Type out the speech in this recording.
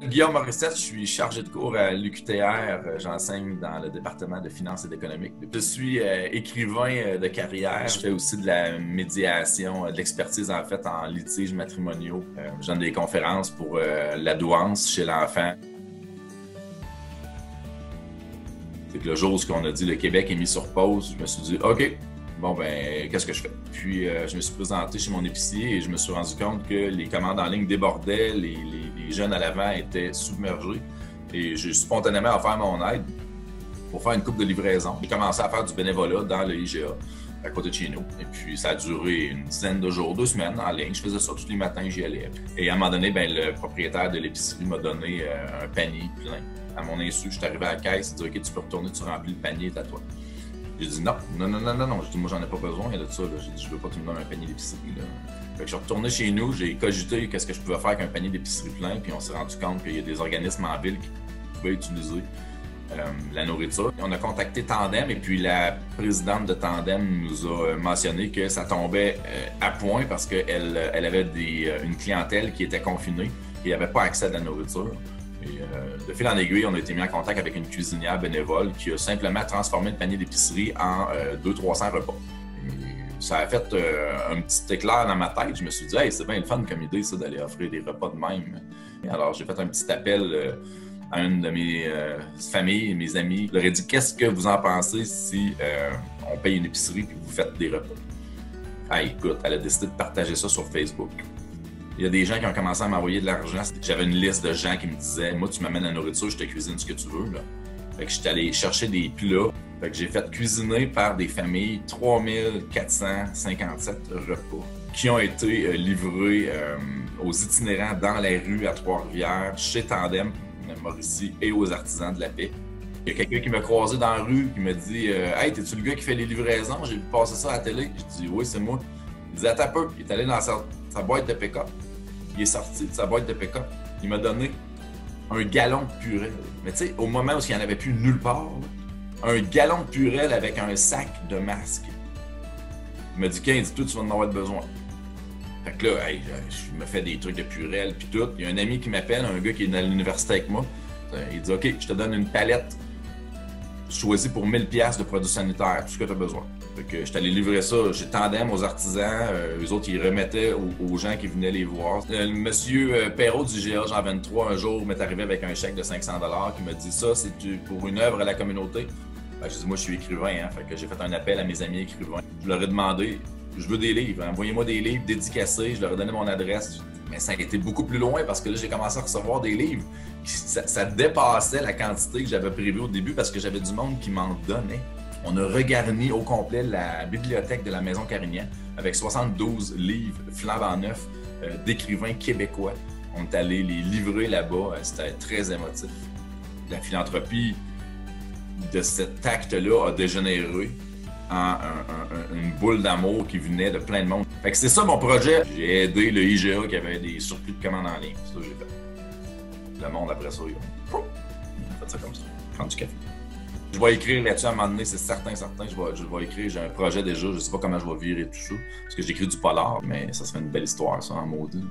Guillaume Morissette, je suis chargé de cours à l'UQTR. J'enseigne dans le département de finances et d'économie. Je suis écrivain de carrière. Je fais aussi de la médiation, de l'expertise en fait en litiges matrimoniaux. Je donne des conférences pour la douance chez l'enfant. C'est que le jour où on a dit le Québec est mis sur pause, je me suis dit OK, bon ben qu'est-ce que je fais? Puis je me suis présenté chez mon épicier et je me suis rendu compte que les commandes en ligne débordaient, les jeunes à l'avant étaient submergés et j'ai spontanément offert mon aide pour faire une coupe de livraison. J'ai commencé à faire du bénévolat dans le IGA à côté de chez nous. Et puis ça a duré une dizaine de jours, 2 semaines en ligne. Je faisais ça tous les matins, j'y allais. Et à un moment donné, ben, le propriétaire de l'épicerie m'a donné un panier plein. À mon insu, je suis arrivé à la caisse, il dit OK, tu peux retourner, tu remplis le panier, c'est à toi. J'ai dit non. J'ai dit moi j'en ai pas besoin de ça. J'ai dit je veux pas que tu me donnes un panier d'épicerie. Fait que je suis retourné chez nous, j'ai cogité qu'est-ce que je pouvais faire avec un panier d'épicerie plein, puis on s'est rendu compte qu'il y a des organismes en ville qui pouvaient utiliser la nourriture. On a contacté Tandem et puis la présidente de Tandem nous a mentionné que ça tombait à point parce qu'elle avait une clientèle qui était confinée et n'avait pas accès à de la nourriture. Et de fil en aiguille, on a été mis en contact avec une cuisinière bénévole qui a simplement transformé le panier d'épicerie en 200-300 repas. Et ça a fait un petit éclair dans ma tête. Je me suis dit, hey, c'est bien le fun comme idée, ça, d'aller offrir des repas de même. Et alors, j'ai fait un petit appel à une de mes familles, mes amis. Je leur ai dit, qu'est-ce que vous en pensez si on paye une épicerie et vous faites des repas? Ah, écoute, elle a décidé de partager ça sur Facebook. Il y a des gens qui ont commencé à m'envoyer de l'argent. J'avais une liste de gens qui me disaient « Moi, tu m'amènes la nourriture, je te cuisine ce que tu veux. » Fait que j'étais allé chercher des plats. Fait que j'ai fait cuisiner par des familles 3457 repas qui ont été livrés aux itinérants dans la rue à Trois-Rivières, chez Tandem, Mauricie, et aux artisans de la paix. Il y a quelqu'un qui m'a croisé dans la rue qui m'a dit Hey, t'es-tu le gars qui fait les livraisons? J'ai vu passer ça à la télé. J'ai dit Oui, c'est moi. Il dit Attends un peu. Il est allé dans sa boîte de pick-up. Il est sorti de sa boîte de pick-up. Il m'a donné un gallon de purée. Mais tu sais, au moment où il n'y en avait plus nulle part, là, un gallon de purée avec un sac de masques. Il m'a dit, Quinze, tout, tu vas en avoir besoin. Fait que là, hey, je me fais des trucs de purée puis tout. Il y a un ami qui m'appelle, un gars qui est à l'université avec moi. Il dit, OK, je te donne une palette choisie pour 1000$ de produits sanitaires, tout ce que tu as besoin. Fait que je suis allé livrer ça chez Tandem aux artisans. Eux autres, ils remettaient aux gens qui venaient les voir. Monsieur Perrault du GA Jean 23, un jour, m'est arrivé avec un chèque de 500$ qui m'a dit ça, c'est pour une œuvre à la communauté. Ben, j'ai dit, moi, je suis écrivain. Hein, fait que j'ai fait un appel à mes amis écrivains. Je leur ai demandé, je veux des livres. Envoyez-moi des livres dédicacés. Je leur ai donné mon adresse. Mais ça a été beaucoup plus loin parce que là, j'ai commencé à recevoir des livres. Ça dépassait la quantité que j'avais prévue au début parce que j'avais du monde qui m'en donnait. On a regarni au complet la bibliothèque de la Maison Carignan avec 72 livres flambant neufs d'écrivains québécois. On est allé les livrer là-bas. C'était très émotif. La philanthropie de cet acte-là a dégénéré en une boule d'amour qui venait de plein de monde. Fait que c'est ça mon projet. J'ai aidé le IGA qui avait des surplus de commandes en ligne. C'est ça que j'ai fait. Le monde après ça, ils ont fait ça comme ça. Prendre du café. Je vais écrire là-dessus à un moment donné, c'est certain. Je vais écrire, j'ai un projet déjà, je sais pas comment je vais virer tout ça. Parce que j'écris du polar, mais ça serait une belle histoire, ça, en maudit.